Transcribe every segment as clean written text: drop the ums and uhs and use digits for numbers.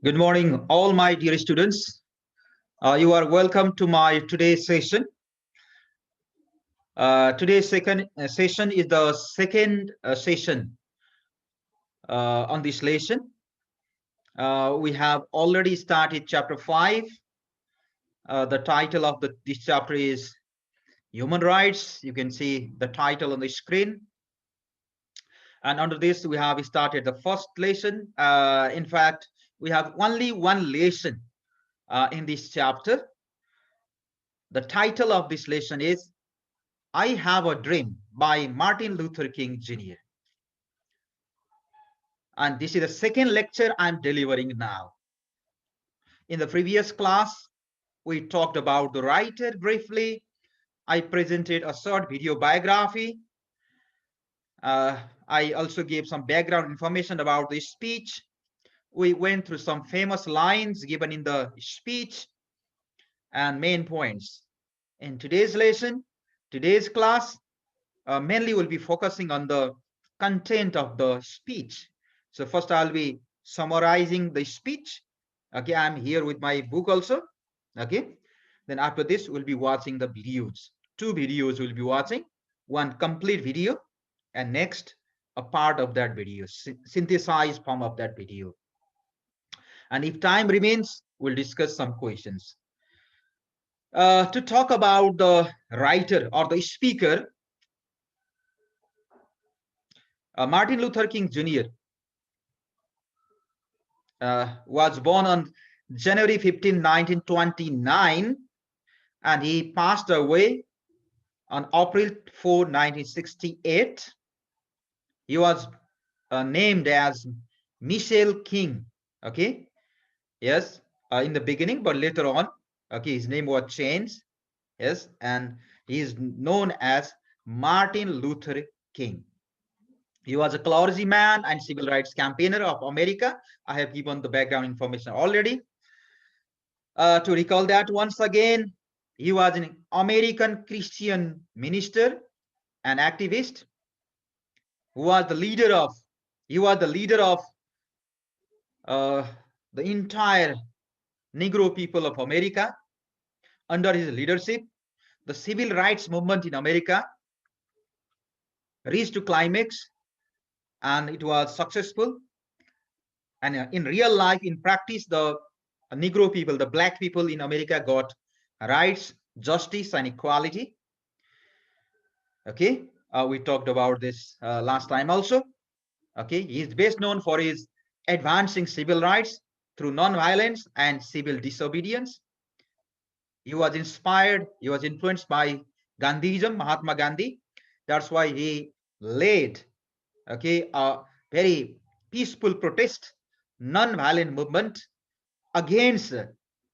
Good morning, all my dear students. You are welcome to my today's session. Today's second session is the second session on this lesson. We have already started chapter 5. The title of this chapter is Human Rights. You can see the title on the screen. And under this, we have started the first lesson. In fact, we have only one lesson in this chapter. The title of this lesson is I Have a Dream by Martin Luther King Jr. And this is the second lecture I'm delivering now. In the previous class, we talked about the writer briefly. I presented a short video biography. I also gave some background information about the speech. We went through some famous lines given in the speech and main points. In today's lesson, today's class, mainly will be focusing on the content of the speech. So first I'll be summarizing the speech. Okay, I'm here with my book also. Okay, then after this we'll be watching the videos. Two videos we'll be watching, one complete video and next a part of that video, synthesized form of that video. And if time remains, we'll discuss some questions. To talk about the writer or the speaker, Martin Luther King Jr. Was born on January 15, 1929, and he passed away on April 4, 1968. He was named as Michelle King. Okay, yes, in the beginning, but later on, okay, his name was changed. Yes, and he is known as Martin Luther King. He was a clergyman and civil rights campaigner of America. I have given the background information already. To recall that once again, he was an American Christian minister and activist who was the leader of, uh, the entire Negro people of America. Under his leadership, the civil rights movement in America reached to climax and it was successful. And in real life, in practice, the Negro people, the black people in America got rights, justice, and equality. Okay, we talked about this last time also. Okay, he is best known for his advancing civil rights through non-violence and civil disobedience. He was inspired, he was influenced by Gandhism, Mahatma Gandhi. That's why he led, okay, a very peaceful protest, non-violent movement against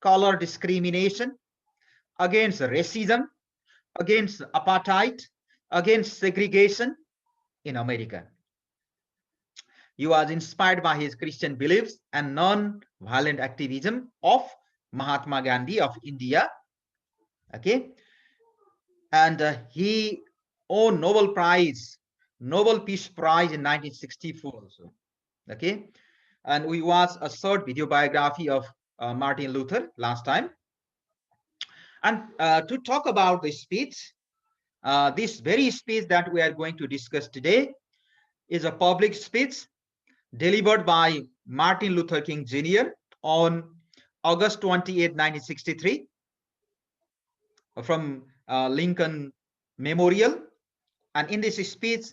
color discrimination, against racism, against apartheid, against segregation in America. He was inspired by his Christian beliefs and non-violent activism of Mahatma Gandhi of India. Okay, and he won Nobel Peace Prize in 1964 also. Okay, and we watched a short video biography of Martin Luther last time. And to talk about the speech, this very speech that we are going to discuss today is a public speech delivered by Martin Luther King Jr. on August 28, 1963 from Lincoln Memorial. And in this speech,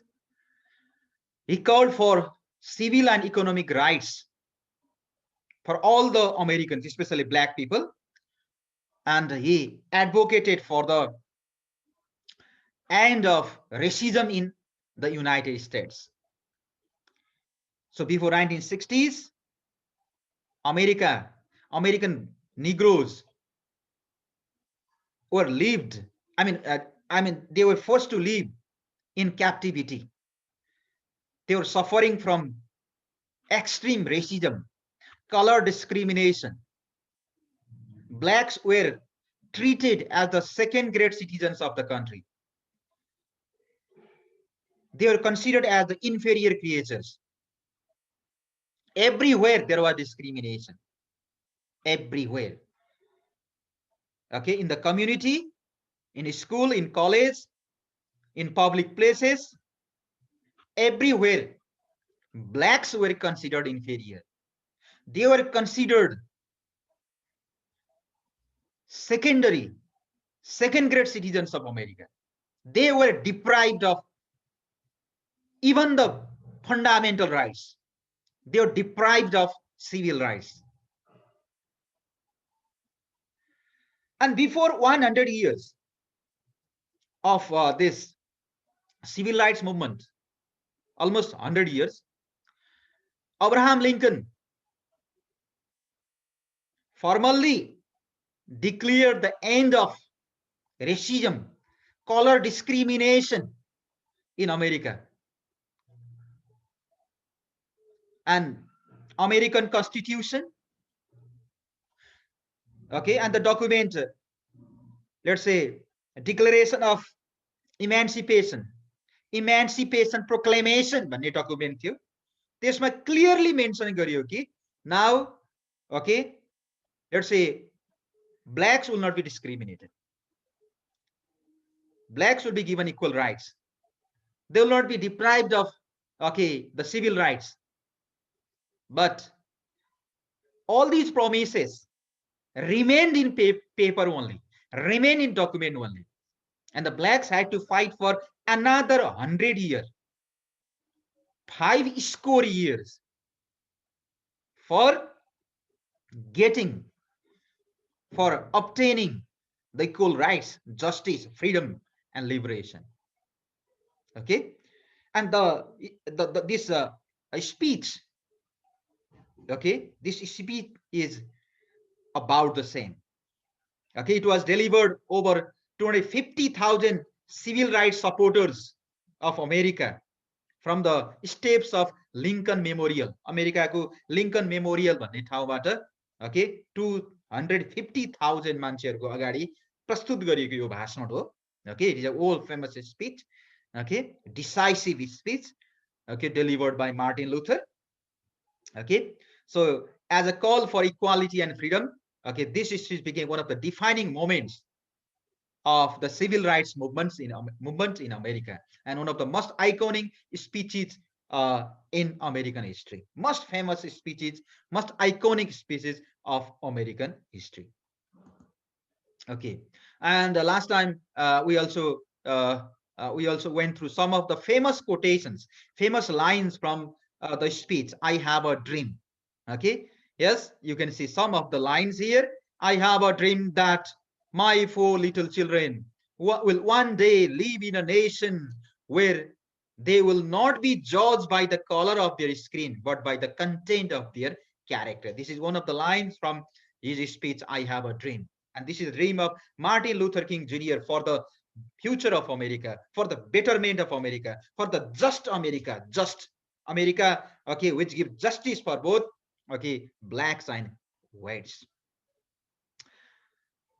he called for civil and economic rights for all the Americans, especially black people. And he advocated for the end of racism in the United States. So before 1960s, American Negroes were lived. They were forced to live in captivity. They were suffering from extreme racism, color discrimination. Blacks were treated as the second-grade citizens of the country. They were considered as the inferior creatures. Everywhere there was discrimination. everywhere. Okay, in the community, in school, in college, in public places, everywhere, blacks were considered inferior. They were considered secondary, second grade citizens of America. They were deprived of even the fundamental rights. They were deprived of civil rights. And before 100 years of this civil rights movement, almost 100 years, Abraham Lincoln formally declared the end of racism, color discrimination in America. And American Constitution, okay, and the document, let's say, Declaration of Emancipation, Emancipation Proclamation भन्ने document थियो, त्यसमा clearly mention गरियो कि now, okay, let's say blacks will not be discriminated. Blacks will be given equal rights. They will not be deprived of, okay, the civil rights. But all these promises remained in paper only, remain in document only. And the blacks had to fight for another 100 years, 5 score years for getting, for obtaining the equal rights, justice, freedom, and liberation. Okay, and this speech, okay, this speech is about the same. Okay, it was delivered over 250,000 civil rights supporters of America from the steps of Lincoln Memorial. America को Lincoln Memorial भन्ने ठाउँबाट, okay, 250,000 मान्छेहरुको अगाडि प्रस्तुत गरिएको यो भाषण हो. Okay, it is a old famous speech. Okay, decisive speech. Okay, delivered by Martin Luther. Okay, so as a call for equality and freedom, okay, this speech became one of the defining moments of the civil rights movement in America, and one of the most iconic speeches in American history. Most famous speeches, most iconic speeches of American history. Okay, and last time we also went through some of the famous quotations, famous lines from the speech, I have a dream. Okay, yes, you can see some of the lines here. I have a dream that my 4 little children will one day live in a nation where they will not be judged by the color of their skin, but by the content of their character. This is one of the lines from his speech, I have a dream. And this is the dream of Martin Luther King Jr. for the future of America, for the betterment of America, for the just America, okay, which gives justice for both, okay, blacks and whites.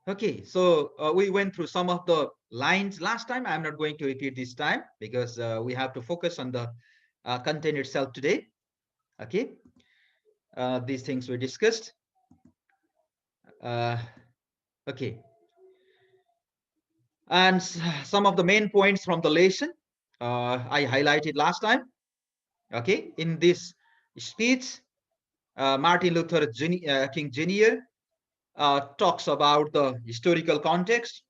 Okay, so we went through some of the lines last time. I'm not going to repeat this time because we have to focus on the content itself today. Okay, these things we discussed. Okay, and some of the main points from the lesson I highlighted last time. Okay, in this speech, Martin Luther King Jr. Talks about the historical context.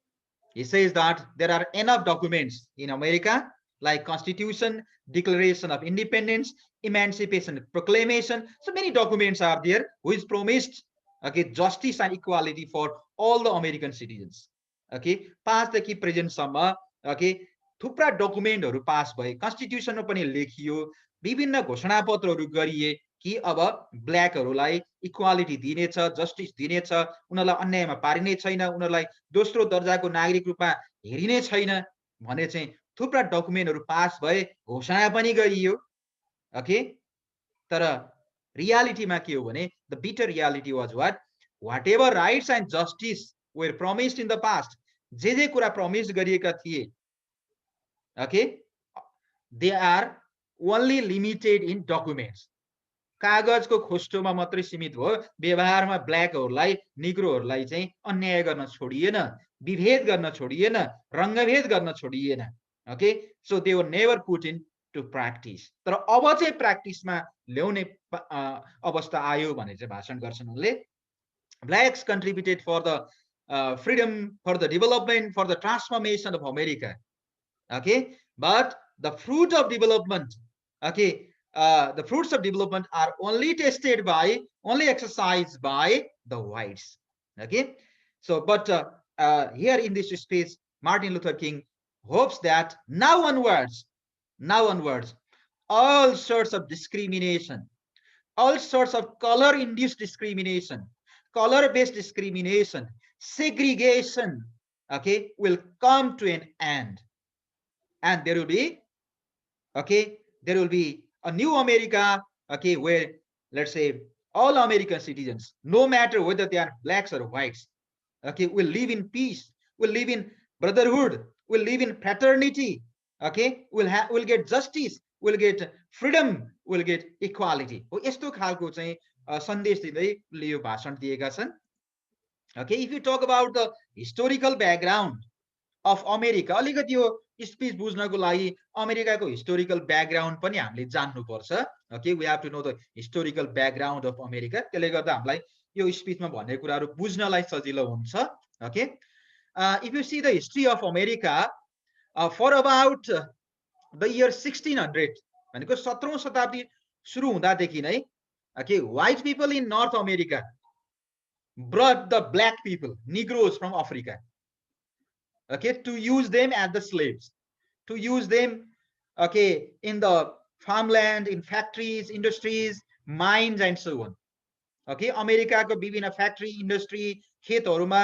He says that there are enough documents in America like Constitution, Declaration of Independence, Emancipation Proclamation. So many documents are there which promised, okay, justice and equality for all the American citizens. Okay, पास देखि present सम्म, okay, थुप्रा डकुमेन्टहरु पास भए, कन्स्टिट्युसनमा पनि लेखियो, विभिन्न घोषणापत्रहरु गरिए कि अब ब्ल्याकहरुलाई equality दिनेछ, justice दिनेछ, उनीहरुलाई अन्यायमा पारिने छैन, उनीहरुलाई दोस्रो दर्जाको नागरिक रूपमा हेरिने छैन भने चाहिँ थुप्रा डकुमेन्टहरु पास भए, घोषणा पनि गरियो. ओके, तर रियालिटीमा के हो भने the bitter reality was what ever rights end justice were promised in the past, जे कुरा प्रमिस गरिएका थिए, okay, they are only limited in documents. कागजको खोस्टोमा मात्रै सीमित भयो, व्यवहारमा ब्ल्याकहरूलाई निग्रोहरूलाई चाहिँ अन्याय गर्न छोडिएन, विभेद गर्न छोडिएन, रङ्गभेद गर्न छोडिएन। Okay, so they were never put in to practice. तर अब चाहिँ प्र्याक्टिसमा ल्याउने अवस्था आयो भने चाहिँ भाषण गर्छन् उनले, blacks contributed for the freedom, for the development, for the transformation of America. Okay, but the fruit of development, okay, the fruits of development are only tasted by, only exercised by the whites. Okay, so but here in this speech, Martin Luther King hopes that now onwards, all sorts of discrimination, all sorts of color-induced discrimination, color-based discrimination, segregation, okay, will come to an end. And there will be, okay, there will be a new America, okay, where, let's say, all American citizens, no matter whether they are blacks or whites, okay, will live in peace, will live in brotherhood, will live in fraternity, okay, will get justice, will get freedom, will get equality. हो यस्तो खालको चाहिँ सन्देश दिँदै यो भाषण दिएका छन्. Okay, if you talk about the historical background of America, अलिकति यो speech बुझ्नको लागि अमेरिकाको हिस्टोरिकल ब्याकग्राउन्ड पनि हामीले जान्नुपर्छ. Okay, we have to know the historical background of America. त्यसले गर्दा हामीलाई यो स्पिचमा भन्ने कुराहरू बुझ्नलाई सजिलो हुन्छ. Okay, if you see the history of America for about the year 1600 भनेको 17औं शताब्दी सुरु हुँदादेखि नै, okay, white people in north America brought the black people, Negroes from Africa, okay, to use them as the slaves, to use them, okay, in the farmland, in factories, industries, mines, and so on. Okay, America को विभिन्न factory, industry, खेतहरूमा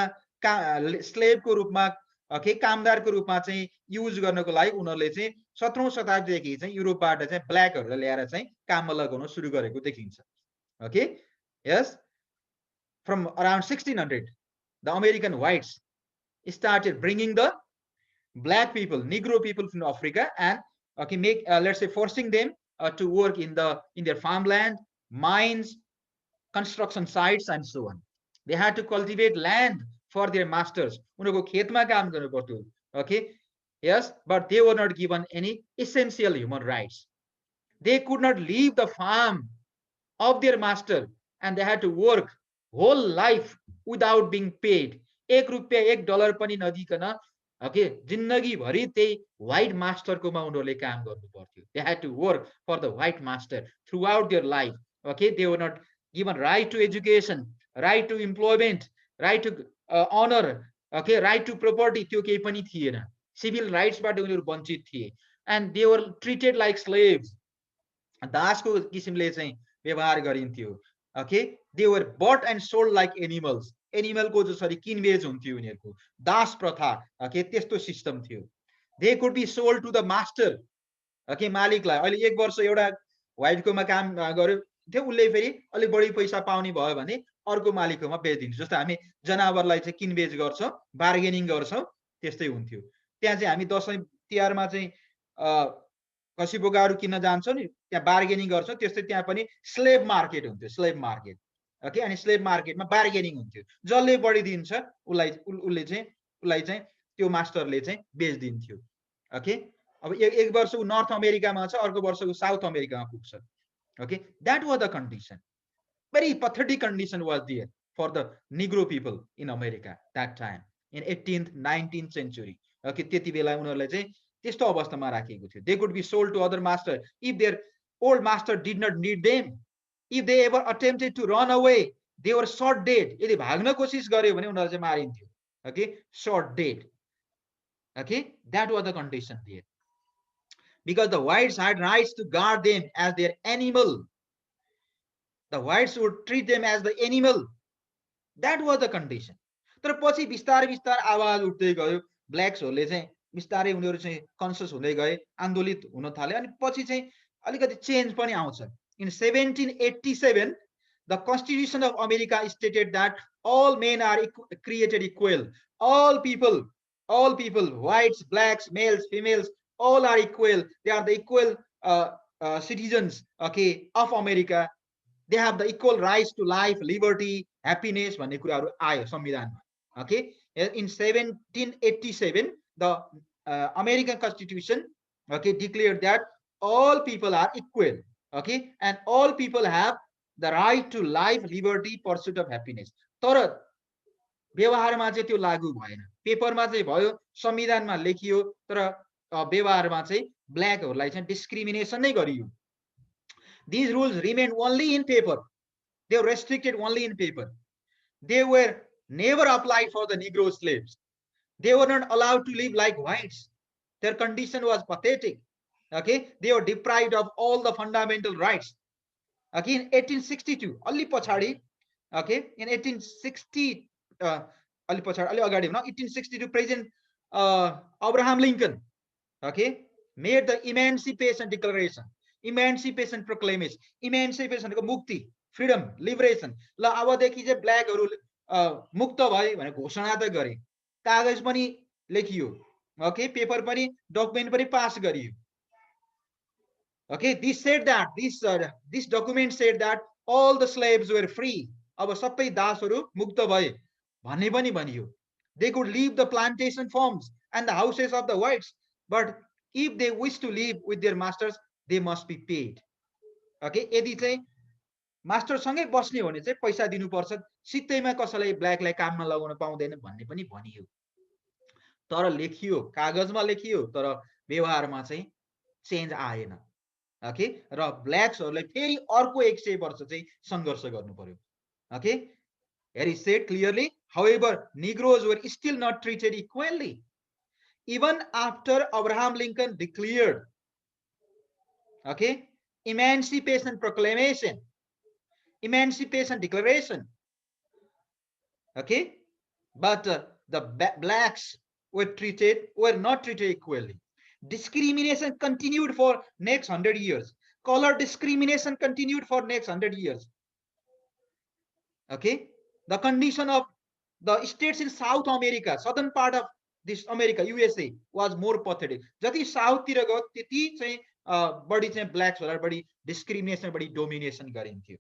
slave को रूपमा, okay, कामदार को रूपमा चाहिँ use गर्नको लागि उनीहरूले चाहिँ 17औं शताब्दीदेखि चाहिँ युरोपबाट चाहिँ ब्ल्याकहरूलाई ल्याएर चाहिँ काममा लगाउन सुरु गरेको देखिन्छ. Okay, yes, from around 1600, the American whites started bringing the black people, Negro people from Africa, and okay, make let's say forcing them to work in their farmland, mines, construction sites, and so on. They had to cultivate land for their masters. उनीहरूको खेतमा काम गर्नु पर्थ्यो. Okay, yes, but they were not given any essential human rights. They could not leave the farm of their master, and they had to work whole life without being paid. $1 $1 पनि नदिकन, okay, जिन्दगी भरि त्यही white master coma उनीहरूले काम गर्नु पर्थ्यो. They had to work for the white master throughout their life. Okay, they were not given right to education, right to employment, right to honor, okay, right to property. त्यो केही पनि थिएन. Civil rights बाट उनीहरू वञ्चित थिए. And they were treated like slaves. दासको किसिमले चाहिँ व्यवहार गरिन्थ्यो. Okay, they were bought and sold like animals. Animal को जसरी किनबेच हुन्थ्यो उनीहरूको, दास प्रथा, okay, त्यस्तो सिस्टम थियो. They could be sold to the master, okay, मालिकलाई. अहिले 1 वर्ष एउटा व्हाइटकोमा काम गर्यो थियो, उसले फेरि अलिक बढी पैसा पाउने भयो भने अर्को मालिककोमा बेचिदिन्छ. जस्तो हामी जनावरलाई चाहिँ किनबेच गर्छौं, बार्गेनिङ गर्छौं, त्यस्तै हुन्थ्यो. त्यहाँ चाहिँ हामी दशैं तिहारमा चाहिँ खसी बोकाहरू किन्न जान्छौं नि, त्यहाँ बार्गेनिङ गर्छौं. त्यस्तै त्यहाँ पनि स्लेभ मार्केट हुन्थ्यो, स्लेभ मार्केट. ओके, अनि स्लेभ मार्केटमा बार्गेनिङ हुन्थ्यो. जसले बढी दिन्छ उसलाई चाहिँ त्यो मास्टरले चाहिँ बेच्दिन्थ्यो. ओके, अब एक वर्ष उ नर्थ अमेरिकामा छ, अर्को वर्ष उ साउथ अमेरिकामा पुग्छ. Okay, that was the condition. Very pathetic condition was there for the Negro people in America that time in 18th 19th century. Okay, त्यति बेला उनीहरुलाई चाहिँ त्यस्तो अवस्थामा राखिएको थियो. They could be sold to other master if their old master did not need them. If they ever attempted to run away, they were shot dead. यदि भाग्न कोसिस गर्यो भने उनीहरु चाहिँ मारिन्थ्यो. Okay, shot dead. Okay, that was the condition there. Because the whites had rights to guard them as their animal. The whites would treat them as the animal. That was the condition. तर पछि बिस्तारै बिस्तारै आवाज उठ्दै गयो. ब्ल्याक्सहरुले चाहिँ बिस्तारै उनीहरु चाहिँ conscious हुँदै गए, आन्दोलित हुन थाले, अनि पछि चाहिँ अलिकति चेन्ज पनि आउँछ. In 1787, the Constitution of America stated that all men are created equal. All people, whites, blacks, males, females, all are equal. They are the equal citizens, okay, of America. They have the equal rights to life, liberty, happiness भन्ने कुराहरू आयो संविधानमा. Okay, in 1787 the American constitution declared that all people are equal. Okay, and all people have the right to life, liberty, pursuit of happiness. तर व्यवहारमा चाहिँ त्यो लागू भएन. पेपरमा चाहिँ भयो, संविधानमा लेखियो, तर व्यवहारमा चाहिँ ब्ल्याकहरूलाई चाहिँ डिस्क्रिमिनेसन नै गरियो. These rules remained only in paper. They were restricted only in paper. They were never applied for the Negro slaves. They were not allowed to live like whites. Their condition was pathetic. Okay, they were deprived of all the fundamental rights. Okay, in 1862, अलि पछाडि, okay, in 1860, अलि पछाडि, अलि अगाडि भनौँ, 1862, President Abraham Lincoln, okay, made the Emancipation Declaration, Emancipation Proclamation, Emancipation को मुक्ति, freedom, liberation. ल अबदेखि चाहिँ ब्ल्याकहरू मुक्त भए भनेर घोषणा त गरे, कागज पनि लेखियो, okay, पेपर पनि, डकुमेन्ट पनि पास गरियो. Okay, this said that this document said that all the slaves were free. अब सबै दासहरू मुक्त भए भन्ने पनि भनियो. They could leave the plantation farms and the houses of the whites, but if they wish to live with their masters, they must be paid. Okay, यदि चाहिँ master सँगै बस्ने हो भने चाहिँ पैसा दिनुपर्छ, सित्तैमा कसैलाई ब्ल्याकलाई काममा लगाउन पाउँदैन भन्ने पनि भनियो. तर लेखियो, कागजमा लेखियो, तर व्यवहारमा चाहिँ चेन्ज आएन. ओके, र ब्ल्याक्सहरूलाई फेरि अर्को 100 वर्ष चाहिँ सङ्घर्ष गर्नु पर्यो. Okay, here is said clearly, however, Negroes were still not treated equally. Even after Abraham Lincoln declared, okay, Emancipation Proclamation, Emancipation Declaration, okay, but the blacks were not treated equally. Discrimination continued for next 100 years. Color discrimination continued for next 100 years. Okay, the condition of the states in South America, southern part of this America, USA, was more pathetic. जति south तिर गयो त्यति चाहिँ बढी चाहिँ ब्ल्याक्सहरुलाई बढी discrimination, बढी domination गरिन्थ्यो.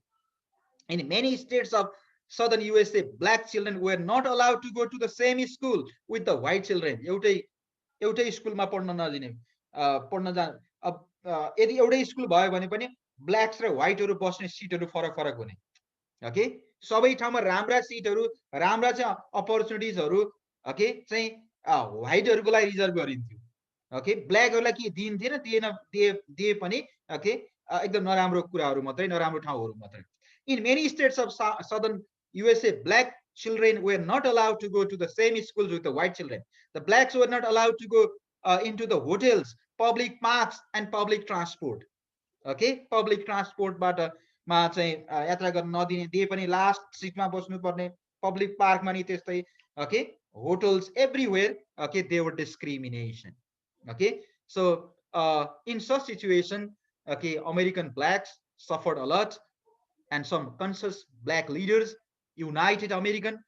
In many states of southern USA, black children were not allowed to go to the same school with the white children. एउटै स्कुलमा पढ्न नदिने, पढ्न जान, यदि एउटै स्कुल भयो भने पनि ब्ल्याक्स र व्हाइटहरु बस्ने सिटहरु फरक फरक हुने. ओके, सबै ठाउँमा राम्रा सिटहरु, राम्रा चाहिँ अपर्चुनिटिजहरु, ओके, चाहिँ व्हाइटहरुको लागि रिजर्भ गरिन्थ्यो. ओके, ब्ल्याकहरुलाई के दिन्थेन, दिए पनि ओके एकदम नराम्रो कुराहरु मात्रै, नराम्रो ठाउँहरु मात्रै. In many states of southern USA, black children were not allowed to go to the same schools with the white children. The blacks were not allowed to go into the hotels, public parks, and public transport. Okay, public transport बाट मा चाहिँ यात्रा गर्न नदिने, दिए पनि last सिटमा बस्नु पर्ने, public park मा नि त्यस्तै. Okay, hotels everywhere. Okay, they were discrimination. Okay, so in such situation, okay, American blacks suffered a lot, and some conscious black leaders united American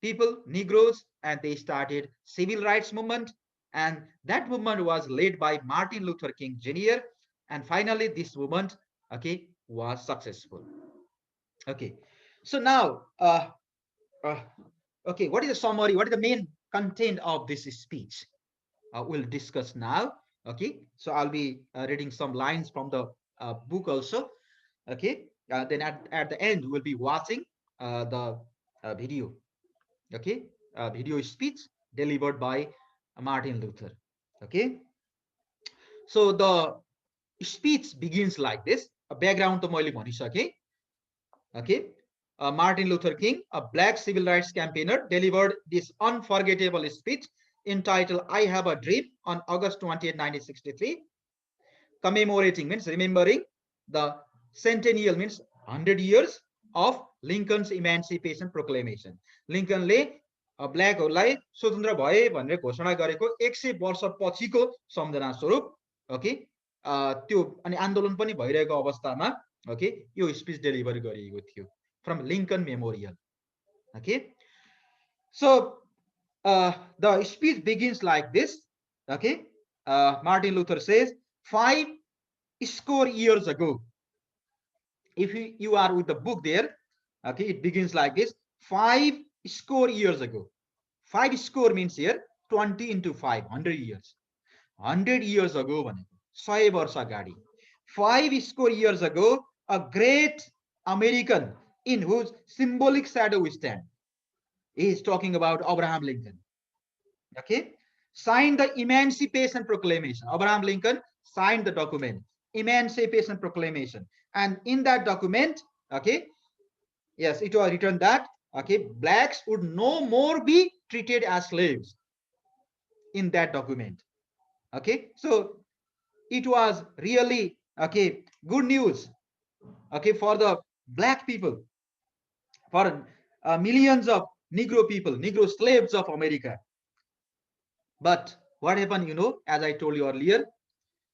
people, Negroes, and they started civil rights movement, and that movement was led by Martin Luther King Jr. And finally, this movement, okay, was successful. Okay, so now, okay, what is the summary? What is the main content of this speech? We'll discuss now. Okay, so I'll be reading some lines from the book also. Okay, then at the end we'll be watching the video. Okay, video speech delivered by Martin Luther. Okay, so the speech begins like this. A background to मैले भनिसके. Okay, Martin Luther King, a black civil rights campaigner, delivered this unforgettable speech entitled "I Have a Dream" on August 20th, 1963. Commemorating means remembering the centennial, means 100 years of Lincoln's Emancipation Proclamation. लिंकनले ब्ल्याकहरुलाई स्वतन्त्र भए भनेर घोषणा गरेको 100 वर्ष पछिको सम्झना स्वरूप, okay, त्यो अनि आन्दोलन पनि भइरहेको अवस्थामा, ओके, यो स्पीच डेलिभर गरिएको थियो from Lincoln Memorial. Okay, so the speech begins like this. Okay, Martin Luther says, 5 score years ago, If you are with the book there, okay, it begins like this: 5 score years ago. 5 score means here 20 into 5, 100 years. 100 years ago, 100 वर्ष अगाडि, 5 score years ago, a great American in whose symbolic shadow we stand. He is talking about Abraham Lincoln. Okay, signed the Emancipation Proclamation. Abraham Lincoln signed the document, Emancipation Proclamation, and in that document, okay, yes, it was written that, okay, blacks would no more be treated as slaves. In that document, okay, so it was really, okay, good news, okay, for the black people, for millions of Negro people, Negro slaves of America. But what happened, as I told you earlier,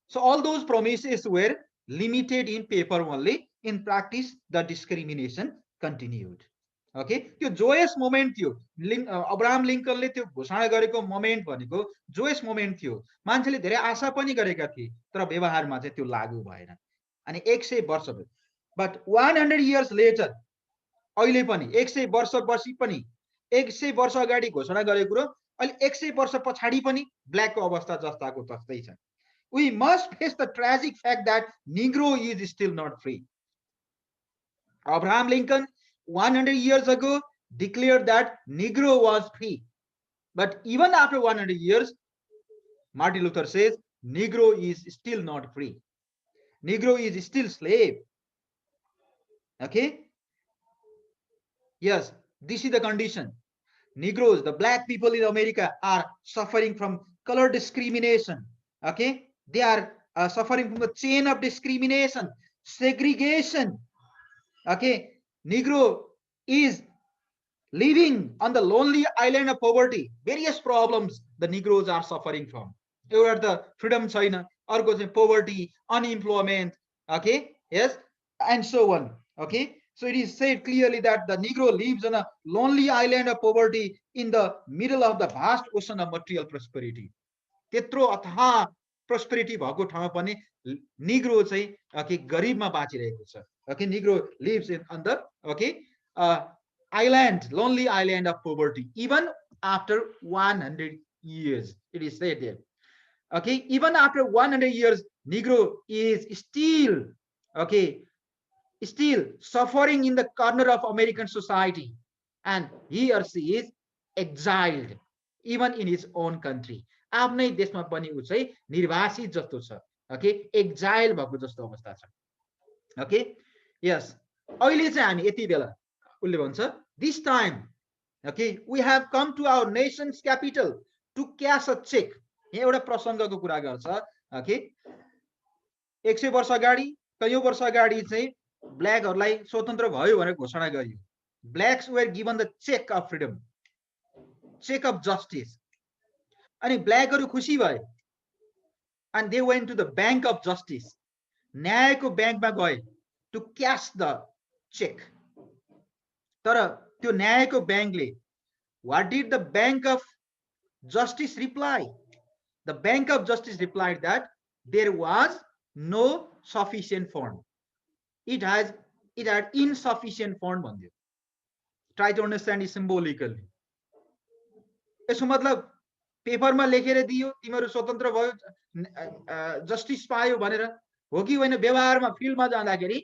so all those promises were limited in paper only. In practice, the discrimination continued. Okay, त्यो Joyce moment थियो, Abraham लिङ्कनले त्यो घोषणा गरेको moment भनेको Joyce moment थियो। मान्छेले धेरै आशा पनि गरेका थिए, तर व्यवहारमा चाहिँ त्यो लागू भएन। अनि 100 वर्ष भयो, बट 100 years लेटर, अहिले पनि 100 वर्षपछि पनि, 100 वर्ष अगाडि घोषणा गरेको कुरो अहिले 100 वर्ष पछाडि पनि ब्ल्याकको अवस्था जस्ताको तस्तै छ। We must face the tragic fact that Negro is still not free. Abraham Lincoln 100 years ago declared that Negro was free. But even after 100 years, Martin Luther says Negro is still not free. Negro is still slave. Okay? Yes, this is the condition. Negroes, the black people in America, are suffering from color discrimination. Okay? They are suffering from the chain of discrimination, segregation. Okay? Negro is living on the lonely island of poverty. Various problems the Negroes are suffering from. एउटा त freedom छैन, अर्को चाहिँ poverty, unemployment, okay, yes, and so on. Okay, so it is said clearly that the Negro lives on a lonely island of poverty in the middle of the vast ocean of material prosperity. त्यत्रो अथाह prosperity भएको ठाउँमा पनि Negro चाहिँ, okay, गरिबमा बाँचिरहेको छ. Okay, Negro lives on the, okay, island, lonely island of poverty, even after 100 years. It is said there. Okay, even after 100 years, Negro is still, okay, still suffering in the corner of American society, and he or she is exiled even in his own country. आफ्नै देशमा पनि उ चाहिँ निर्वासित जस्तो छ. Okay, एक्जाइल भएको जस्तो अवस्था छ. ओके, यस, अहिले चाहिँ हामी यति बेला उसले भन्छ, this time, okay, we have come to our nation's capital to cash a cheque. यहाँ एउटा प्रसङ्गको कुरा गर्छ. ओके, 100 वर्ष अगाडि, कयौं वर्ष अगाडि चाहिँ ब्ल्याकहरूलाई स्वतन्त्र भयो भनेर घोषणा गरियो. Blacks were given the check of freedom, check of justice. अनि ब्ल्याकहरू खुसी भए, and they went to the bank of justice, न्यायको ब्याङ्कमा गए to cash the check. तर त्यो न्यायको ब्याङ्कले, what did the bank of justice reply? The bank of justice replied that there was no sufficient fund. It had insufficient fund भन्यो. Try to understand it symbolically. यसो मतलब पेपरमा लेखेर दियो तिमीहरू स्वतन्त्र भयो, जस्टिस पायो भनेर हो कि होइन, व्यवहारमा फिल्डमा जाँदाखेरि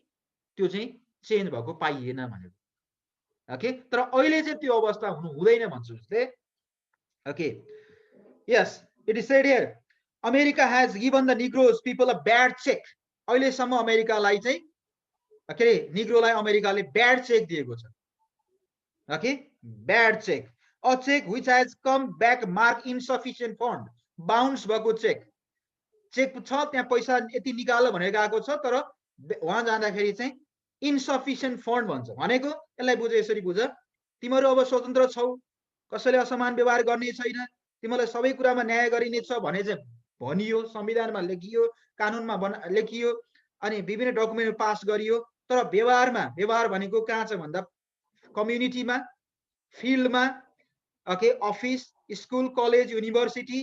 त्यो चाहिँ चेन्ज भएको पाइएन भनेर. ओके, तर अहिले चाहिँ त्यो अवस्था हुनु हुँदैन भन्छ उसले. Okay, yes, it is said here, America has given the Negroes people a bad cheque. अहिलेसम्म अमेरिकालाई चाहिँ, के अरे, निग्रोलाई अमेरिकाले ब्याड चेक दिएको छ. Okay, bad cheque. A check which has come back mark insufficient fund, bounce भएको चेक. चेक छ, त्यहाँ पैसा यति निकाल भनेर गएको छ, तर वहाँ जाँदाखेरि चाहिँ insufficient fund भन्छ. भनेको यसलाई बुझ, यसरी बुझ, तिमीहरू अब स्वतन्त्र छौ, कसैले असमान व्यवहार गर्ने छैन, तिमीलाई सबै कुरामा न्याय गरिनेछ भने चाहिँ भनियो, संविधानमा लेखियो, कानुनमा लेखियो, अनि विभिन्न डकुमेन्ट पास गरियो. तर व्यवहारमा, व्यवहार भनेको कहाँ छ भन्दा कम्युनिटीमा, फिल्डमा, okay, office, school, college, university,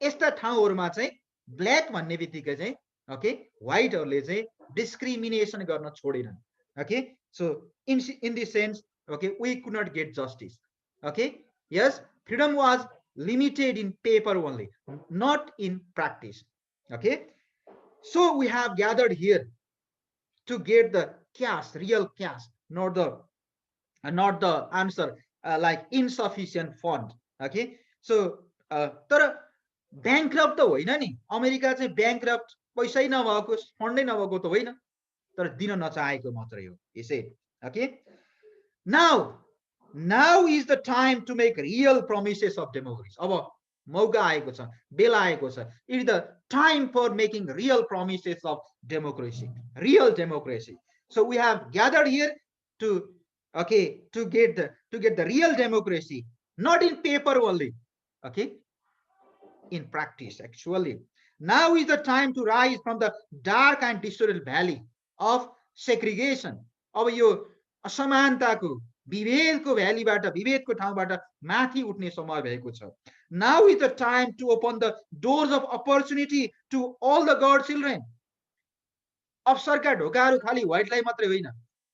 यस्ता ठाउँहरूमा चाहिँ ब्ल्याक भन्ने बित्तिकै चाहिँ, ओके, व्हाइटहरूले चाहिँ डिस्क्रिमिनेसन गर्न छोडेनन्. Okay, so in this sense, okay, we could not get justice. Okay, yes, freedom was limited in paper only, not in practice. Okay, so we have gathered here to get the cash, real cash, not the answer, like insufficient fund. Okay, so तर bankrupt त होइन नि, America चाहिँ bankrupt, पैसै नभएको, फन्डै नभएको त होइन, तर दिन नचाहेको मात्रै हो यसै. Okay, now is the time to make real promises of democracy. अब मौका आएको छ, बेला आएको छ. It is the time for making real promises of democracy, real democracy. So we have gathered here to, okay, to get the real democracy, not in paper only, okay, in practice actually. Now is the time to rise from the dark and distorted valley of segregation. अब यो असमानताको, विभेदको भ्यालीबाट, विभेदको ठाउँबाट माथि उठ्ने समय भएको छ. Now is the time to open the doors of opportunity to all the God children. अवसरका ढोकाहरू खाली व्हाइटलाई मात्रै होइन,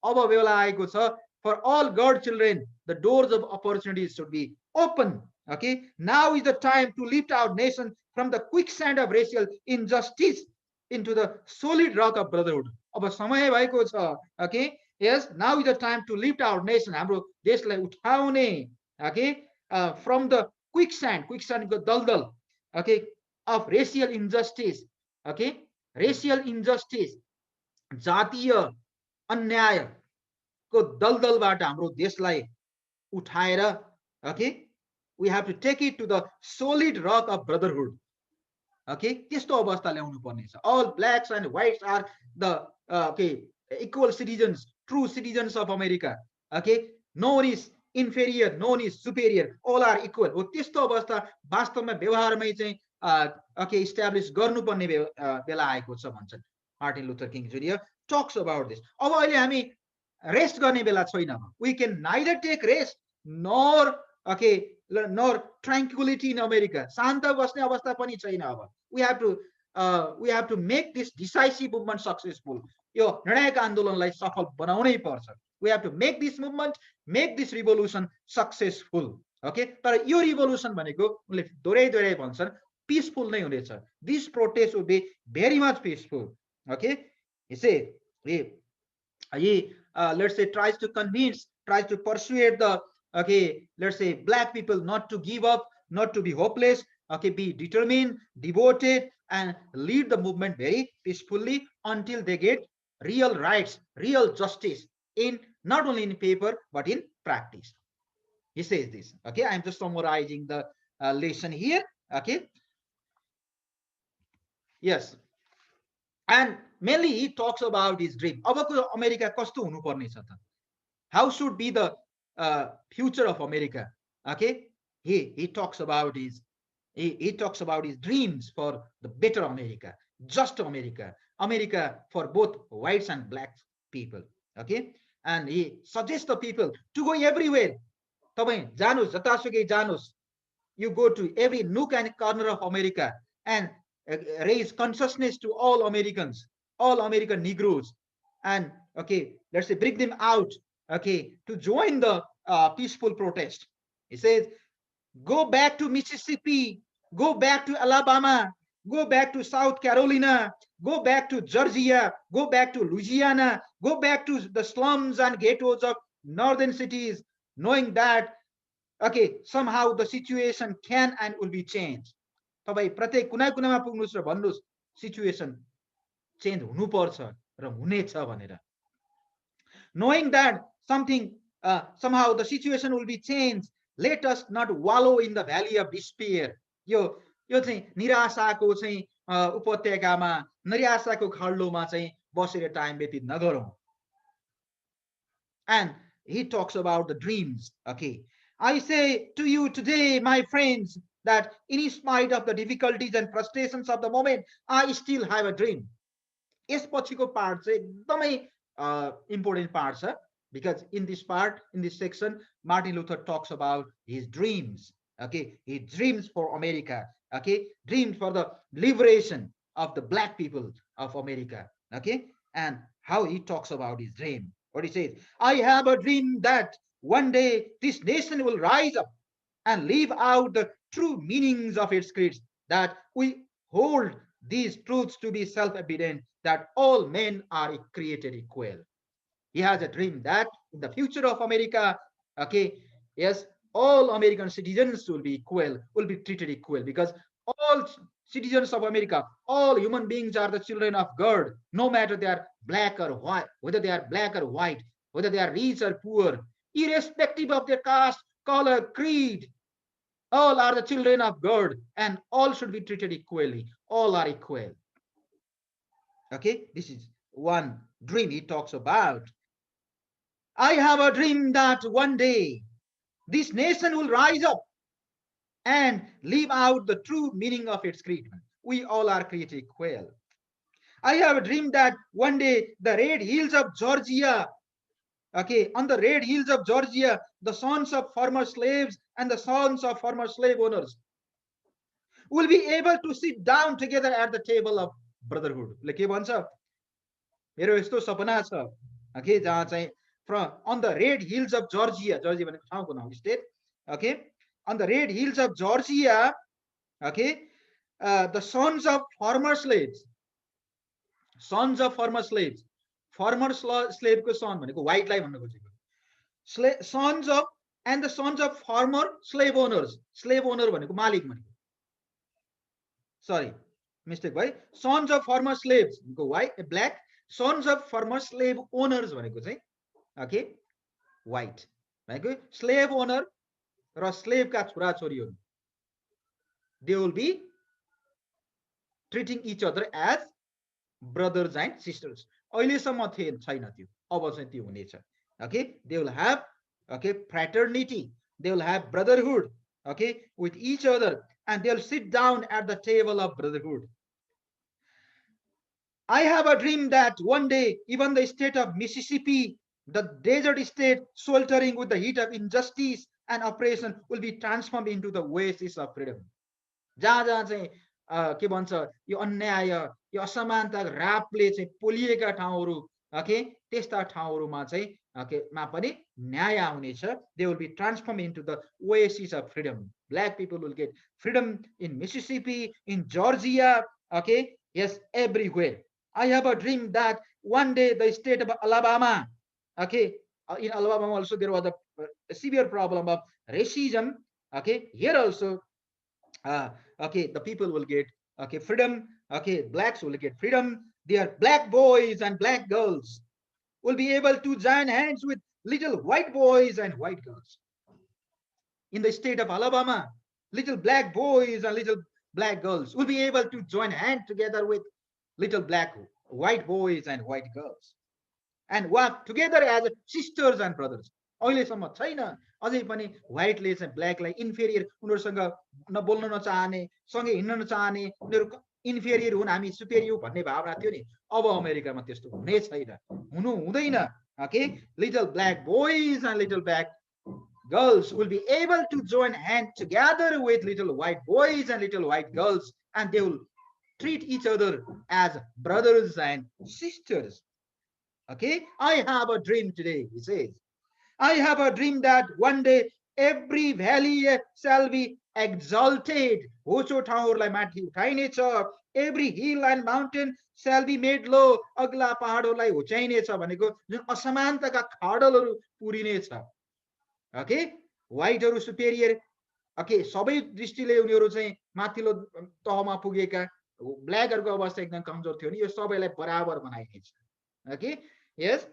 अब बेला आएको छ for all God children, the doors of opportunities should be open. Okay, now is the time to lift our nation from the quicksand of racial injustice into the solid rock of brotherhood. अब समय भएको छ. Okay, yes, now is the time to lift our nation, हाम्रो देशलाई उठाउने. Okay, from the quicksand को दलदल, okay, of racial injustice. Okay, racial injustice, जातीय अन्याय को दलदलबाट हाम्रो देशलाई उठाएर, okay, we have to take it to the solid rock of brotherhood. Okay, त्यस्तो अवस्था ल्याउनु पर्ने छ. All blacks and whites are the okay, equal citizens, true citizens of America. Okay, no one is inferior, no one is superior, all are equal. हो त्यस्तो अवस्था वास्तवमा व्यवहारमै चाहिँ okay, इस्टाब्लिश गर्नुपर्ने बेला आएको छ भन्छन् Martin Luther king junior. Talks about this. अब अहिले हामी रेस्ट गर्ने बेला छैन. We can neither take rest nor, okay, nor tranquility in America. शान्त बस्ने अवस्था पनि छैन अब. We have to make this decisive movement successful. यो निर्णायक आन्दोलनलाई सफल बनाउनै पर्छ. We have to make this movement, make this revolution successful. Okay, तर यो रिभोल्युसन भनेको उनले दोहोरै भन्छन् peaceful नै हुनेछ. This protest will be very much peaceful. Okay, he say he let's say tries to persuade the, okay, let's say black people not to give up, not to be hopeless. Okay, be determined, devoted, and lead the movement very peacefully until they get real rights, real justice, in not only in paper but in practice. He says this. Okay, I'm just summarizing the lesson here. Okay, yes, and mainly he talks about his dream. अबको America कस्तो हुनुपर्ने छ त? How should be the future of America? Okay, he talks about his dreams for the better America, just America, America for both whites and black people. Okay, and he suggests the people to go everywhere. तपाईं जानुस्, जतासुकै जानुस्. You go to every nook and corner of America and raise consciousness to all Americans, all American Negroes, and okay, let's say bring them out, okay, to join the peaceful protest. He says, go back to Mississippi, go back to Alabama, go back to South Carolina, go back to Georgia, go back to Louisiana, go back to the slums and ghettos of northern cities, knowing that, okay, somehow the situation can and will be changed. तपाईं प्रत्येक कुना कुनामा पुग्नुस् र भन्नुस् situation change हुनुपर्छ र हुनेछ भनेर. Knowing that something, somehow the situation will be changed, let us not wallow in the valley of despair. यो चाहिँ निराशाको चाहिँ उपत्यकामा, निराशाको खड्लोमा चाहिँ बसेर टाइम व्यतीत नगरौं. And he talks about the dreams. Okay, I say to you today, my friends, that in spite of the difficulties and frustrations of the moment, I still have a dream. यसपछिको part चाहिँ एकदमै important part छ, because in this part, in this section, Martin Luther talks about his dreams. Okay, he dreams for America. Okay, dreams for the liberation of the black people of America. Okay, and how he talks about his dream. What he says, I have a dream that one day this nation will rise up and live out the true meanings of its creeds, that we hold these truths to be self-evident, that all men are created equal. He has a dream that in the future of America, okay, yes, all American citizens will be equal, will be treated equal, because all citizens of America, all human beings are the children of God, no matter they are black or white, whether they are black or white, whether they are rich or poor, irrespective of their caste, color, creed, all are the children of God, and all should be treated equally. All are equal. Okay, this is one dream he talks about. I have a dream that one day this nation will rise up and live out the true meaning of its creed. We all are created equal. I have a dream that one day the red hills of Georgia, okay, on the red hills of Georgia, the sons of former slaves and the sons of former slave owners will be able to sit down together at the table of brotherhood. Like के भन्छ मेरो यस्तो सपना छ okay जहाँ चाहिँ from on the red hills of Georgia, Georgia भनेको ठाउँको नाम state, okay, on the red hills of Georgia, okay, the sons of former slaves, sons of former slaves, former slave को son भनेको white लाई भन्नु खोजेको, sons of and the sons of former slave owners, slave owner भनेको मालिक भनेको, sorry, mistake भाइ, sons of former slaves भनेको white black, sons of former slave owners भनेको चाहिँ okay white भनेको slave owner र slave का छोरा छोरीहरू, they will be treating each other as brothers and sisters. अहिलेसम्म छैन त्यो, अब चाहिँ त्यो हुनेछ. Okay, they will have okay fraternity, they will have brotherhood, okay, with each other, and they'll sit down at the table of brotherhood. I have a dream that one day even the state of Mississippi, the desert state sweltering with the heat of injustice and oppression, will be transformed into the oasis of freedom. जहाँ जहाँ चाहिँ के भन्छ यो अन्याय, यो असमानता रापले चाहिँ पोलिएका ठाउँहरू, okay, त्यस्ता ठाउँहरूमा चाहिँ okay मा पनि न्याय आउनेछ. They will be transformed into the oasis of freedom. Black people will get freedom in Mississippi, in Georgia, okay, yes, everywhere. I have a dream that one day the state of Alabama, okay, in Alabama also there was a severe problem of racism, okay, here also okay, the people will get okay freedom, okay, blacks will get freedom, their black boys and black girls will be able to join hands with little white boys and white girls. In the state of Alabama, little black boys and little black girls will be able to join hands together with little black white boys and white girls and work together as sisters and brothers. अहिलेसम्म छैन, अझै पनि व्हाइटले चाहिँ ब्ल्याकलाई inferior, उनीहरूसँग नबोल्न नचाहने, सँगै हिँड्न नचाहने, उनीहरू inferior हुन्, हामी सुपेरियर भन्ने भावना थियो नि, अब अमेरिकामा त्यस्तो हुने छैन, हुनु हुँदैन. Okay, little black boys and little black girls will be able to join hands together with little white boys and little white girls, and they will treat each other as brothers and sisters. Okay, I have a dream today, he says. I have a dream that one day every valley shall be exalted. होचो ठाउँहरूलाई माथि उठाइनेछ. Every hill and mountain shall be made low. अग्ला पहाडहरूलाई उचाइनेछ भनेको जुन असमानताका खाडलहरू पुरिनेछ. Okay, व्हाइटहरू superior, okay, सबै दृष्टिले उनीहरू चाहिँ माथिल्लो तहमा पुगेका, ब्ल्याकहरूको अवस्था एकदम कमजोर थियो नि, यो सबैलाई बराबर बनाइनेछ. Okay, yes,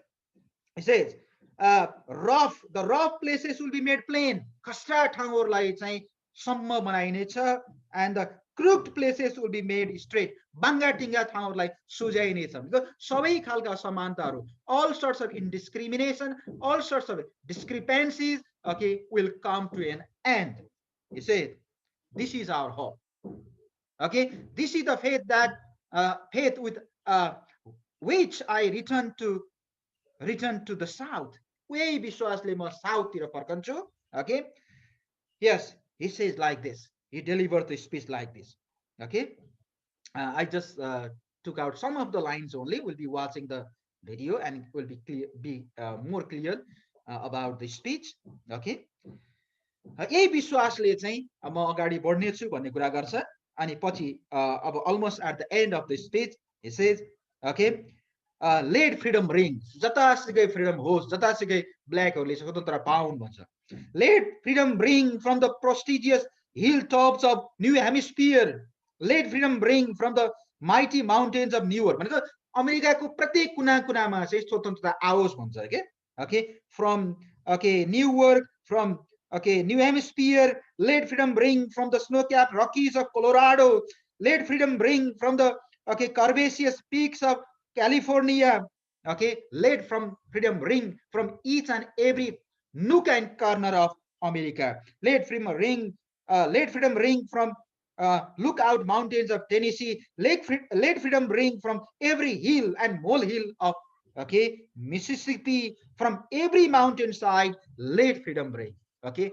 it says the rough places will be made plain. खस्रा ठाउँहरूलाई चाहिँ सम्म बनाइनेछ, and the crooked places will be made straight. बाङ्गा टिङ्गा ठाउँहरूलाई सुझाइनेछ. सबै खालका समानताहरू, all sorts of indiscrimination, all sorts of discrepancies, okay, will come to an end. He said, this is our hope. Okay, this is the faith that faith with which I return to the south. Way विश्वासले म साउथतिर फर्कन्छु. Okay, yes, he says like this. He delivered the speech like this. Okay, I just took out some of the lines only. We'll be watching the video and will be clear, more clear about the speech. Okay. यही विश्वासले चाहिँ म अगाडि बढ्नेछु भन्ने कुरा गर्छ अनि पछि अब almost at the end of the speech he says, okay, let freedom ring, जतासुकै फ्रिडम होस्, जतासुकै ब्ल्याकहरूले स्वतन्त्र पाउन् भन्छ. Let freedom ring from the prestigious hilltops of New Hemisphere. Let freedom ring from the mighty mountains of New York. भनेको अमेरिकाको प्रत्येक कुना कुनामा चाहिँ स्वतन्त्रता आओस् भन्छ के. Okay, from New York, from New Hemisphere. Let freedom ring from the snow-capped Rockies of Colorado. Let freedom ring from the curvaceous peaks of California. Okay, let freedom ring from each and every nook and corner of America. Let freedom ring. Let freedom ring from Lookout Mountains of Tennessee. Let freedom ring from every hill and molehill of Mississippi. From every mountainside, let freedom ring. Okay,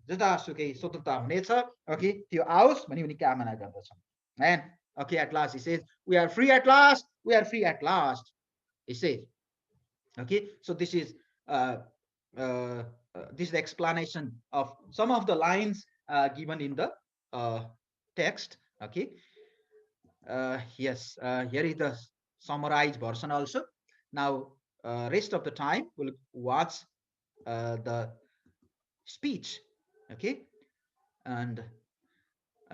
जतासुकै स्वतन्त्रता हुनेछ. Okay, त्यो आओस् भनी उनी कामना गर्दछन्. And okay, at last he says, we are free at last. We are free at last. He says. Okay, so this is the explanation of some of the lines given in the text. Okay. Yes, here is the summarized version also. Now, rest of the time we'll watch the speech. Okay, and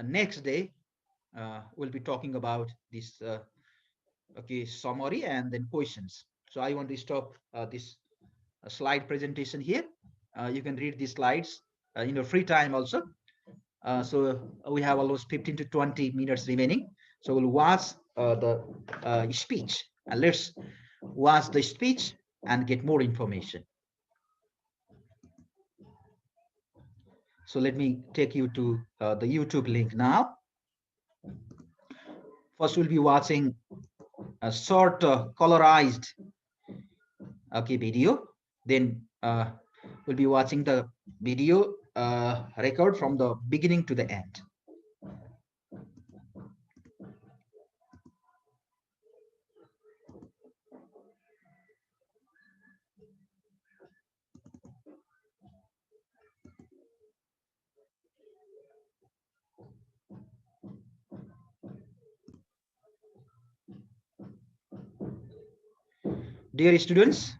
next day we'll be talking about this summary and then questions. So I want to stop this slide presentation here. You can read these slides in your free time also. So we have almost 15 to 20 minutes remaining. So we'll watch the speech, and let's watch the speech and get more information. So let me take you to the YouTube link now. First, we'll be watching a short colorized video. Then we'll be watching the video record from the beginning to the end. Dear students,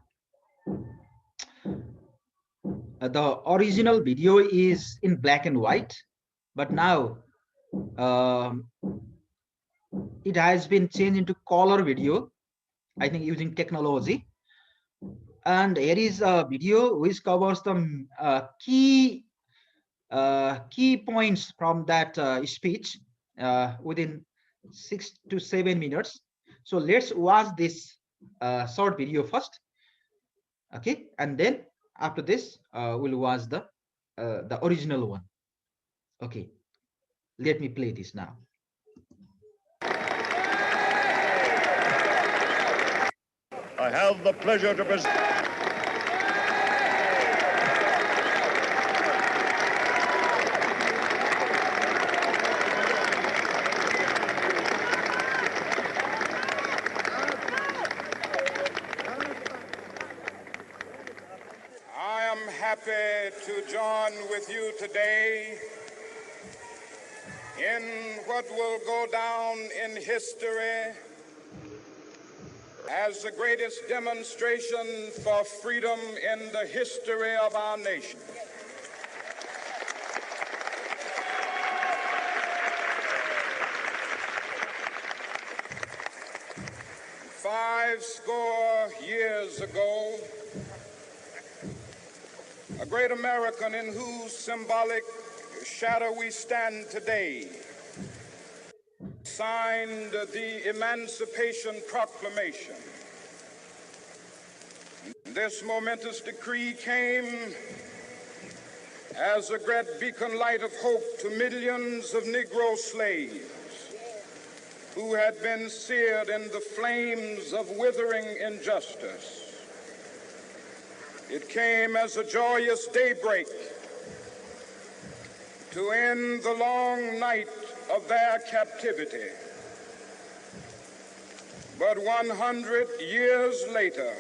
the original video is in black and white, but now it has been changed into color video, I think using technology. And here is a video which covers the key points from that speech within 6 to 7 minutes. So let's watch this short video first. Okay, and then after this we'll watch the original one. Okay, let me play this now. I have the pleasure to present. I am happy to join with you today in what will go down in history as the greatest demonstration for freedom in the history of our nation. Five score years ago, a great American in whose symbolic shadow we stand today signed the Emancipation Proclamation. This momentous decree came as a great beacon light of hope to millions of Negro slaves who had been seared in the flames of withering injustice. It came as a joyous daybreak to end the long night of their captivity. But 100 years later,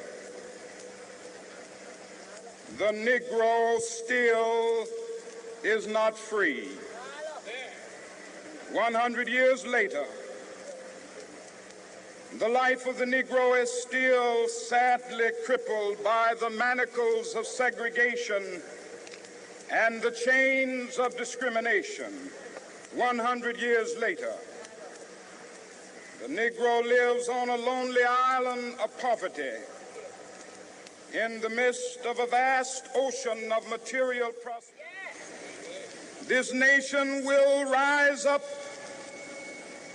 the Negro still is not free. 100 years later, the life of the Negro is still sadly crippled by the manacles of segregation and the chains of discrimination. 100 years later, the Negro lives on a lonely island of poverty in the midst of a vast ocean of material prosperity. This nation will rise up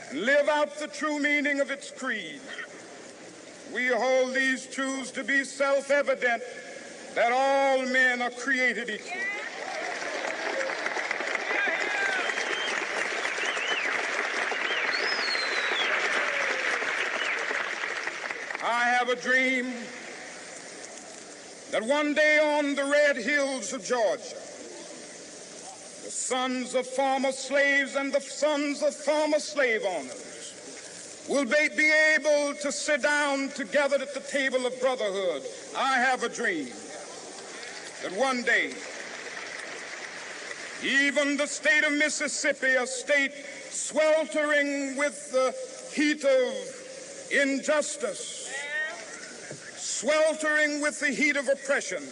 and live out the true meaning of its creed. We hold these truths to be self-evident, that all men are created equal. I have a dream that one day on the red hills of Georgia, the sons of former slaves and the sons of former slave owners will be able to sit down together at the table of brotherhood. I have a dream that one day, even the state of Mississippi, a state sweltering with the heat of injustice, sweltering with the heat of oppression,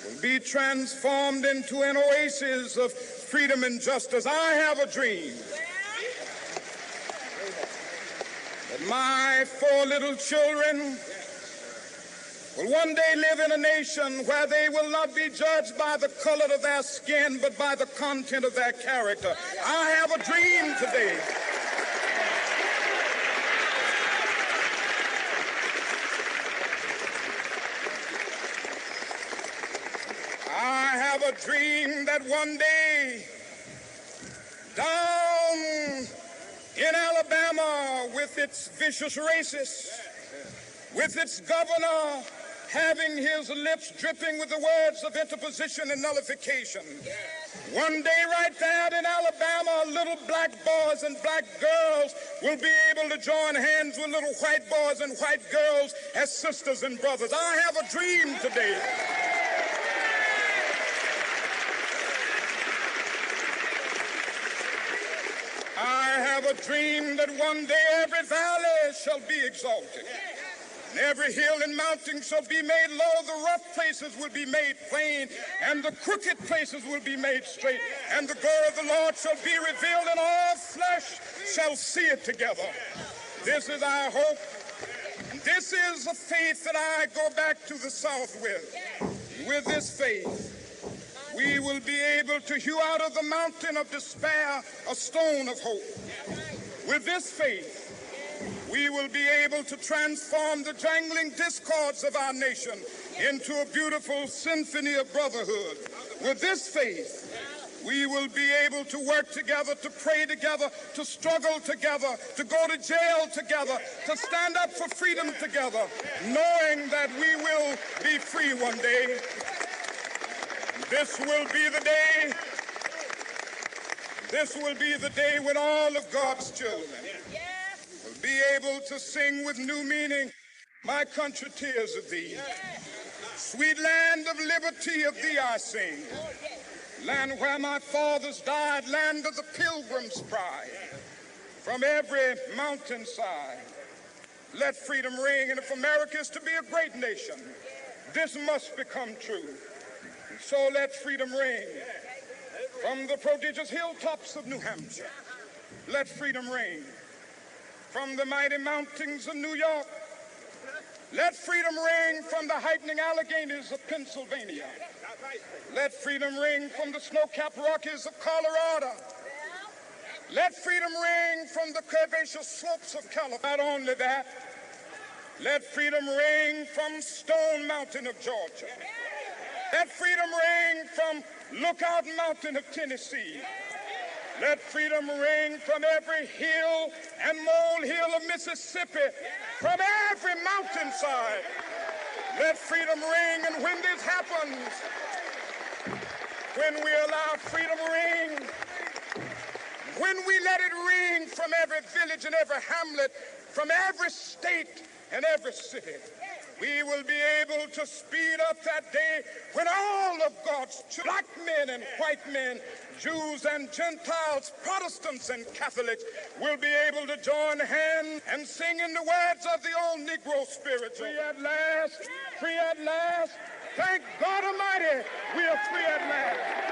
will be transformed into an oasis of freedom and justice. I have a dream that my 4 little children will one day live in a nation where they will not be judged by the color of their skin, but by the content of their character. I have a dream today a dream that one day down in Alabama, with its vicious racists, with its governor having his lips dripping with the words of interposition and nullification, one day right there in Alabama, little black boys and black girls will be able to join hands with little white boys and white girls as sisters and brothers. I have a dream today a dream that one day every valley shall be exalted, and every hill and mountain shall be made low. The rough places will be made plain, and the crooked places will be made straight, and the glory of the Lord shall be revealed, and all flesh shall see it together. This is our hope. This is the faith that I go back to the South with. With this faith, we will be able to hew out of the mountain of despair a stone of hope. With this faith, we will be able to transform the jangling discords of our nation into a beautiful symphony of brotherhood. With this faith, we will be able to work together, to pray together, to struggle together, to go to jail together, to stand up for freedom together, knowing that we will be free one day. This will be the day. This will be the day when all of God's children will be able to sing with new meaning, my country, tears of thee. Sweet land of liberty, of thee I sing. Land where my fathers died, land of the pilgrim's pride. From every mountainside, let freedom ring. And if America is to be a great nation, this must become true. So let freedom ring. From the prodigious hilltops of New Hampshire, let freedom ring. From the mighty mountains of New York, let freedom ring. From the heightening Alleghanies of Pennsylvania, let freedom ring. From the snow-capped Rockies of Colorado, let freedom ring. From the curvaceous slopes of California. Not only that, let freedom ring from Stone Mountain of Georgia. Let freedom ring from Lookout Mountain of Tennessee. Let freedom ring from every hill and molehill of Mississippi, from every mountainside. Let freedom ring, and when this happens, when we allow freedom ring, when we let it ring from every village and every hamlet, from every state and every city. We will be able to speed up that day when all of God's black men and white men, Jews and Gentiles, Protestants and Catholics will be able to join hands and sing in the words of the old Negro spiritual. Free at last, free at last. Thank God Almighty, we are free at last.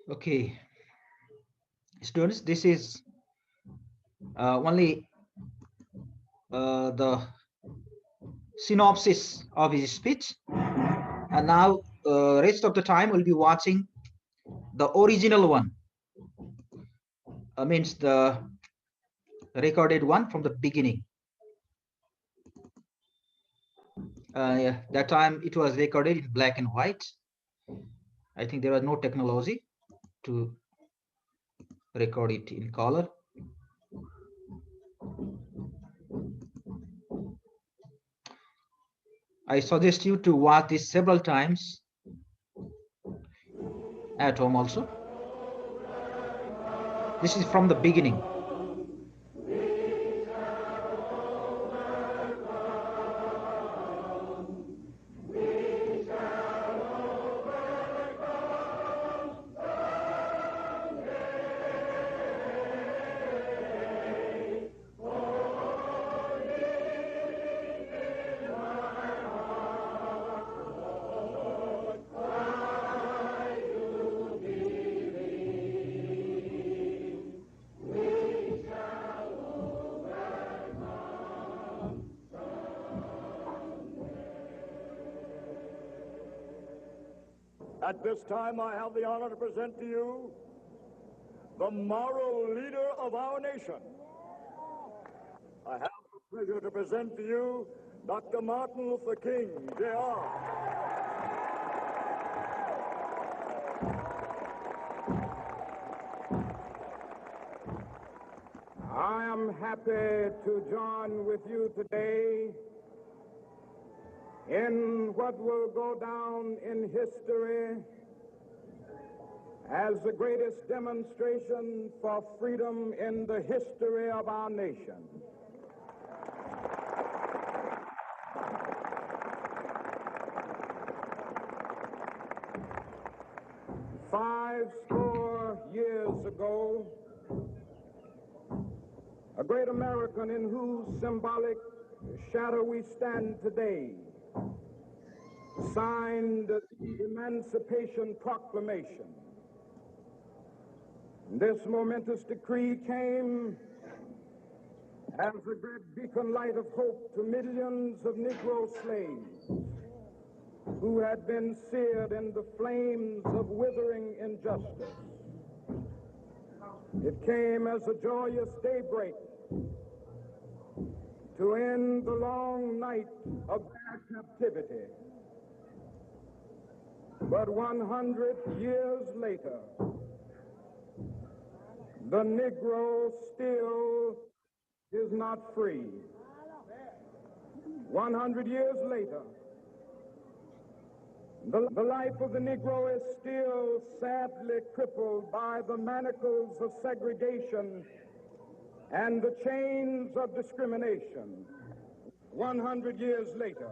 Okay, students, this is only the synopsis of his speech, and now rest of the time we'll be watching the original one, means the recorded one from the beginning. Yeah, that time it was recorded in black and white. I think there was no technology to record it in color. I suggest you to watch this several times at home also. This is from the beginning. At this time, I have the honor to present to you the moral leader of our nation. I have the pleasure to present to you Dr. Martin Luther King, Jr. I am happy to join with you today in what will go down in history as the greatest demonstration for freedom in the history of our nation. Five score years ago, a great American in whose symbolic shadow we stand today signed the Emancipation Proclamation. This momentous decree came as a great beacon light of hope to millions of Negro slaves who had been seared in the flames of withering injustice. It came as a joyous daybreak to end the long night of their captivity. But 100 years later, the Negro still is not free. 100 years later, the life of the Negro is still sadly crippled by the manacles of segregation and the chains of discrimination. 100 years later,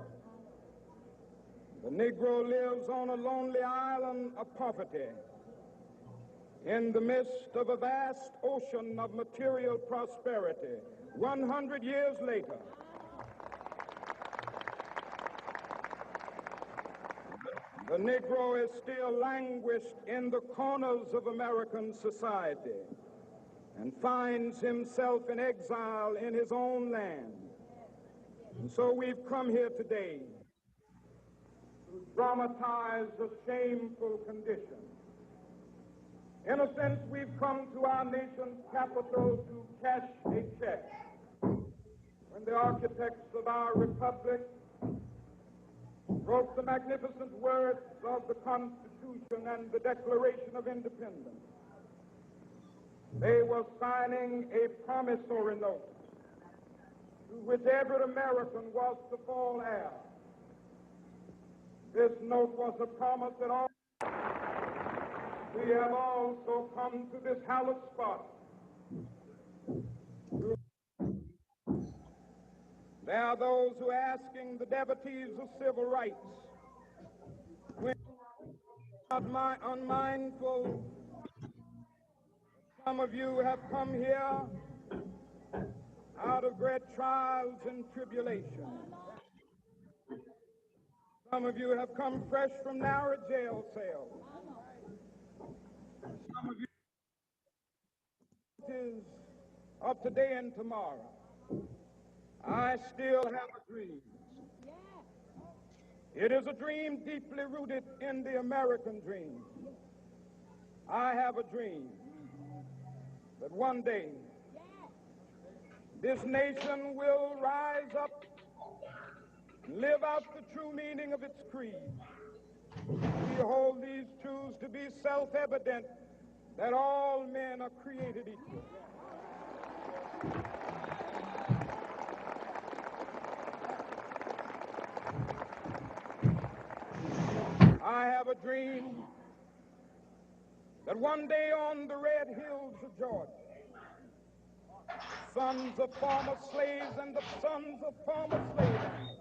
the Negro lives on a lonely island of poverty in the midst of a vast ocean of material prosperity. 100 years later, the Negro is still languished in the corners of American society and finds himself in exile in his own land. And so we've come here today to dramatize a shameful condition. In a sense, we've come to our nation's capital to cash a check. When the architects of our republic wrote the magnificent words of the Constitution and the Declaration of Independence, they were signing a promissory note to which every American was to fall heir. This note was a promise that all We have also come to this hallowed spot. There are those who are asking the devotees of civil rights, when not unmindful, some of you have come here out of great trials and tribulations. Some of you have come fresh from narrow jail cells. Some of you is of today and tomorrow. I still have a dream. It is a dream deeply rooted in the American dream. I have a dream that one day this nation will rise up and live out the true meaning of its creed. We hold these truths to be self-evident, that all men are created equal. I have a dream that one day on the red hills of Georgia, sons of former slaves and the sons of former slaves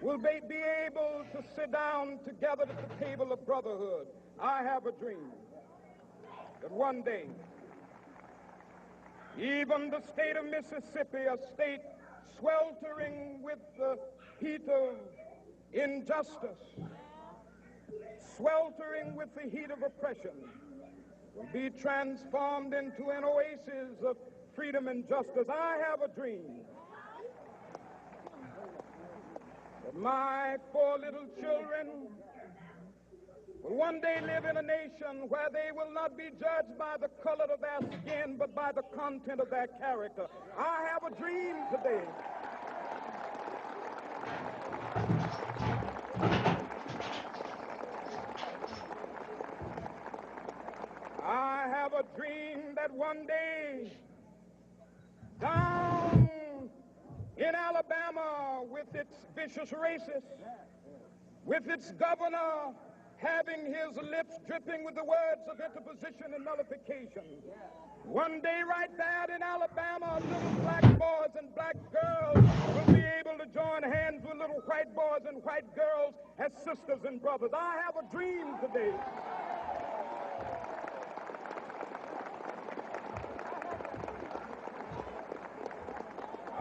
will be able to sit down together at the table of brotherhood. I have a dream that one day, even the state of Mississippi, a state sweltering with the heat of injustice, sweltering with the heat of oppression, will be transformed into an oasis of freedom and justice. I have a dream that my 4 little children will one day live in a nation where they will not be judged by the color of their skin, but by the content of their character. I have a dream today. I have a dream that one day, down in Alabama, with its vicious racists, with its governor having his lips dripping with the words of interposition and nullification, one day right there in Alabama, little black boys and black girls will be able to join hands with little white boys and white girls as sisters and brothers. I have a dream today.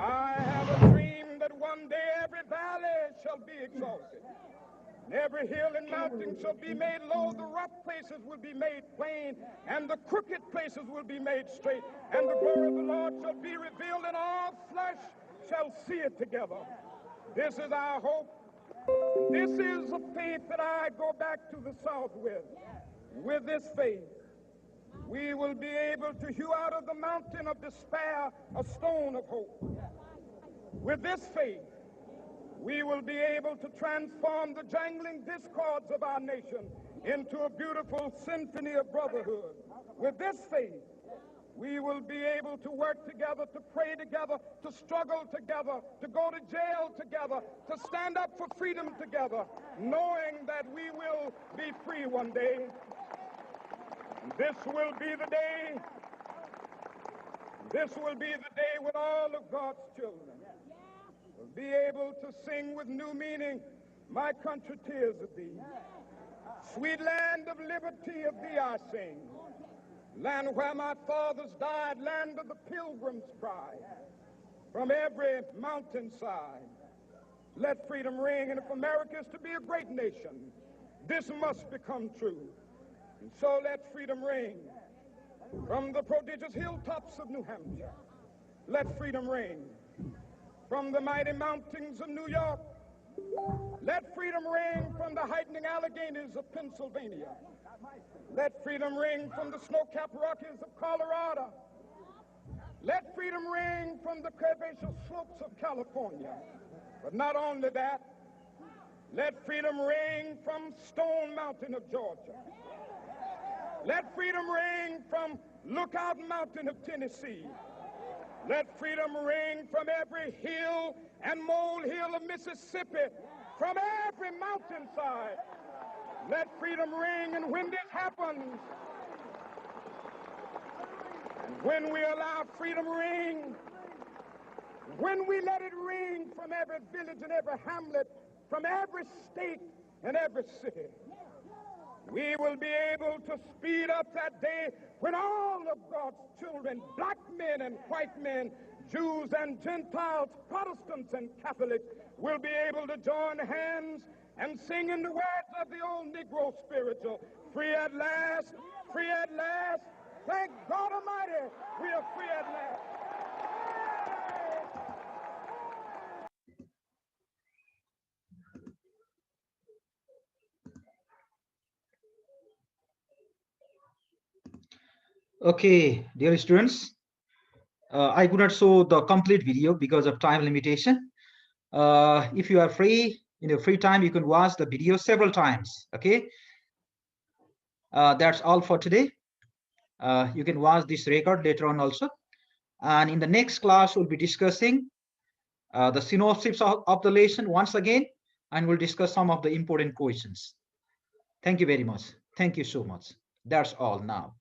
I have a dream that one day every valley shall be exalted, and every hill and mountain shall be made low, the rough places will be made plain, and the crooked places will be made straight, and the glory of the Lord shall be revealed, and all flesh shall see it together. This is our hope. This is a faith that I go back to the South with. With this faith, we will be able to hew out of the mountain of despair a stone of hope. With this faith, we will be able to transform the jangling discords of our nation into a beautiful symphony of brotherhood. With this faith, we will be able to work together, to pray together, to struggle together, to go to jail together, to stand up for freedom together, knowing that we will be free one day. This will be the day. This will be the day when all of God's children will be able to sing with new meaning, my country, tears of thee. Sweet land of liberty, of thee I sing. Land where my fathers died, land of the pilgrim's pride. From every mountainside, let freedom ring. And if America is to be a great nation, this must become true. And so let freedom ring from the prodigious hilltops of New Hampshire. Let freedom ring from the mighty mountains of New York. Let freedom ring from the heightening Alleghenies of Pennsylvania. Let freedom ring from the snow-capped Rockies of Colorado. Let freedom ring from the curvaceous slopes of California. But not only that, let freedom ring from Stone Mountain of Georgia. Let freedom ring from Lookout Mountain of Tennessee. Let freedom ring from every hill and molehill of Mississippi, from every mountainside. Let freedom ring, and when this happens, and when we allow freedom ring, when we let it ring from every village and every hamlet, from every state and every city, we will be able to speed up that day when all of God's children, black men and white men, Jews and Gentiles, Protestants and Catholics, will be able to join hands and sing in the words of the old Negro spiritual, free at last, free at last. Thank God Almighty, we are free at last. Okay, dear students, I could not show the complete video because of time limitation. If you are free, in your free time, you can watch the video several times. Okay, that's all for today. You can watch this record later on also. And in the next class, we'll be discussing the synopsis of the lesson once again, and we'll discuss some of the important questions. Thank you very much. Thank you so much. That's all now.